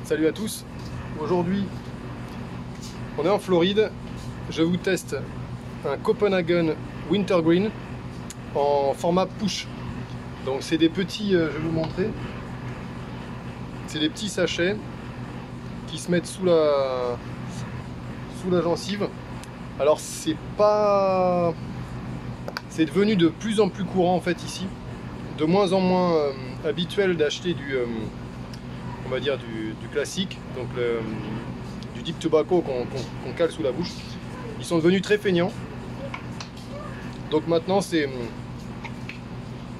Salut à tous. Aujourd'hui, on est en Floride. Je vous teste un Copenhagen Wintergreen en format push. Donc c'est des petits, je vais vous montrer. C'est des petits sachets qui se mettent sous la gencive. Alors c'est devenu de plus en plus courant en fait ici. De moins en moins habituel d'acheter on va dire du classique, donc du deep tobacco qu'on cale sous la bouche. Ils sont devenus très feignants. Donc maintenant ça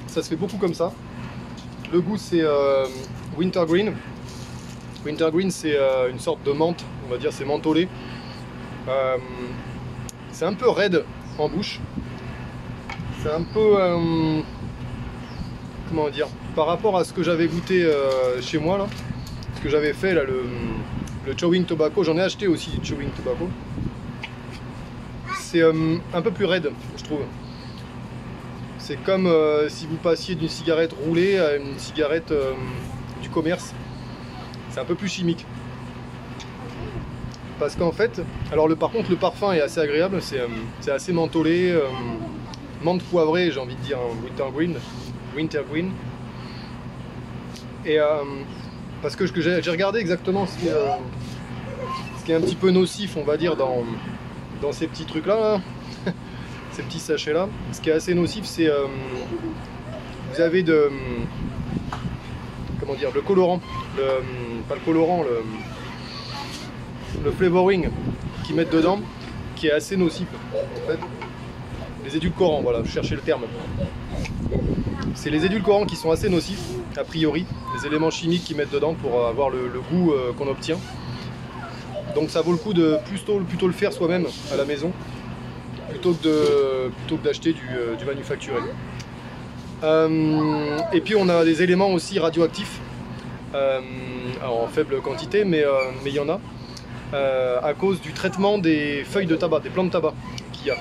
se fait beaucoup comme ça. Le goût c'est Wintergreen. Wintergreen c'est une sorte de menthe, on va dire, c'est mentholé. C'est un peu raide en bouche. C'est un peu comment dire, par rapport à ce que j'avais goûté chez moi là, ce que j'avais fait là, le chewing tobacco, j'en ai acheté aussi du chewing tobacco. C'est un peu plus raide, je trouve. C'est comme si vous passiez d'une cigarette roulée à une cigarette du commerce. C'est un peu plus chimique. Parce qu'en fait, alors par contre le parfum est assez agréable, c'est assez mentholé, menthe poivrée, j'ai envie de dire, Wintergreen. Et parce que j'ai regardé exactement ce qui est un petit peu nocif, on va dire, dans ces petits trucs là, ces petits sachets là. Ce qui est assez nocif, c'est vous avez comment dire, le colorant, pas le colorant, le flavoring qu'ils mettent dedans, qui est assez nocif en fait. Les édulcorants, voilà, je cherchais le terme. C'est les édulcorants qui sont assez nocifs, a priori, les éléments chimiques qu'ils mettent dedans pour avoir le goût qu'on obtient. Donc ça vaut le coup de plutôt le faire soi-même à la maison, plutôt que d'acheter du manufacturé. Et puis on a des éléments aussi radioactifs, alors en faible quantité, mais il y en a, à cause du traitement des feuilles de tabac, des plants de tabac qu'il y a.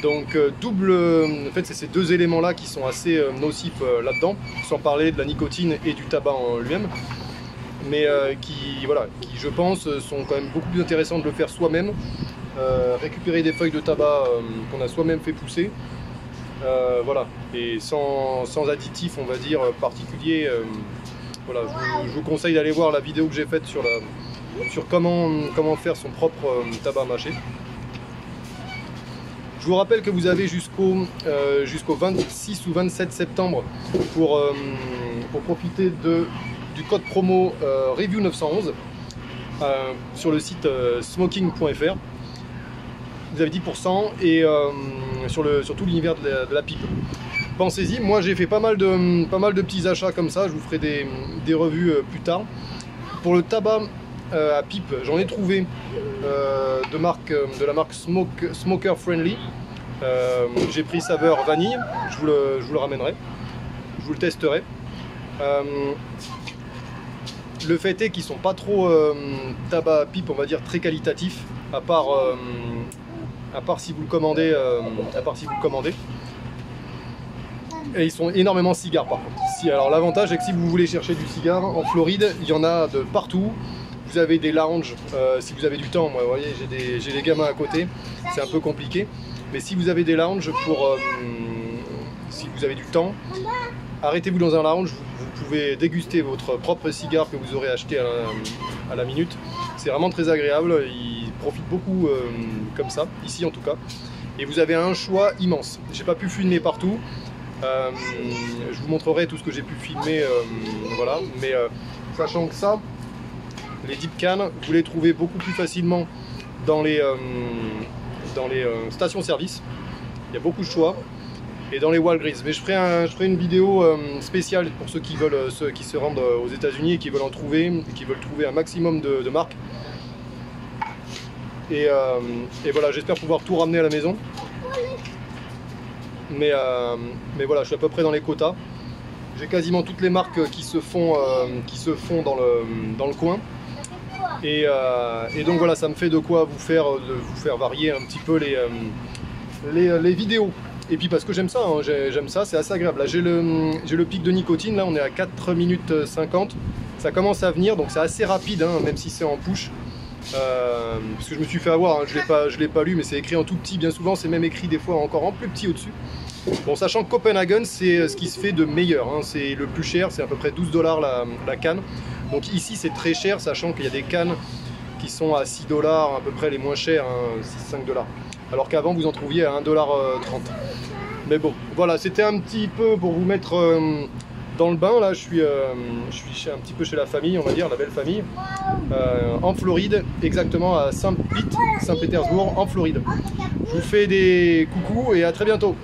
Donc en fait c'est ces deux éléments là qui sont assez nocifs là-dedans, sans parler de la nicotine et du tabac en lui-même, mais qui je pense sont quand même beaucoup plus intéressants de le faire soi-même, récupérer des feuilles de tabac qu'on a soi-même fait pousser, voilà, et sans additifs on va dire particuliers. Voilà, je vous conseille d'aller voir la vidéo que j'ai faite sur comment faire son propre tabac mâché. Je vous rappelle que vous avez jusqu'au 26 ou 27 septembre pour profiter du code promo Review 911 sur le site smoking.fr. Vous avez 10% et sur tout l'univers de la pipe. Pensez-y, moi j'ai fait pas mal de petits achats comme ça, je vous ferai des revues plus tard. Pour le tabac à pipe, j'en ai trouvé de la marque Smoker Friendly. J'ai pris saveur vanille, je vous le ramènerai, je vous le testerai. Le fait est qu'ils sont pas trop tabac à pipe, on va dire, très qualitatifs, à part si vous le commandez, Et ils sont énormément cigares par contre. Alors l'avantage est que si vous voulez chercher du cigare en Floride, il y en a de partout. Vous avez des lounges, si vous avez du temps, moi vous voyez j'ai des gamins à côté, c'est un peu compliqué. Mais si vous avez des lounges si vous avez du temps, arrêtez-vous dans un lounge, vous pouvez déguster votre propre cigare que vous aurez acheté à la minute. C'est vraiment très agréable, ils profitent beaucoup comme ça, ici en tout cas. Et vous avez un choix immense. J'ai pas pu filmer partout. Je vous montrerai tout ce que j'ai pu filmer, voilà. Mais sachant que ça, les deep cans, vous les trouvez beaucoup plus facilement dans les stations-service. Il y a beaucoup de choix. Et dans les Walgreens. Mais je ferai une vidéo spéciale pour ceux qui se rendent aux États-Unis et qui veulent en trouver, et qui veulent trouver un maximum de marques. Et voilà, j'espère pouvoir tout ramener à la maison. Mais voilà, je suis à peu près dans les quotas. J'ai quasiment toutes les marques qui se font dans le coin. Et donc voilà, ça me fait de quoi vous faire varier un petit peu les vidéos. Et puis parce que j'aime ça, hein, j'aime ça, c'est assez agréable. Là j'ai le pic de nicotine, là on est à 4 minutes 50. Ça commence à venir, donc c'est assez rapide, hein, même si c'est en push. Parce que je me suis fait avoir, hein, je l'ai pas lu, mais c'est écrit en tout petit, bien souvent c'est même écrit des fois encore en plus petit au-dessus. Bon, sachant que Copenhagen c'est ce qui se fait de meilleur, hein, c'est le plus cher, c'est à peu près 12 $ la canne. Donc ici c'est très cher, sachant qu'il y a des cannes qui sont à 6 $, à peu près les moins chers, hein, 6-5 $. Alors qu'avant vous en trouviez à 1,30 $. Mais bon, voilà, c'était un petit peu pour vous mettre dans le bain. Là je suis un petit peu chez la famille, on va dire, la belle famille, en Floride, exactement à Saint-Pétersbourg en Floride. Je vous fais des coucous et à très bientôt.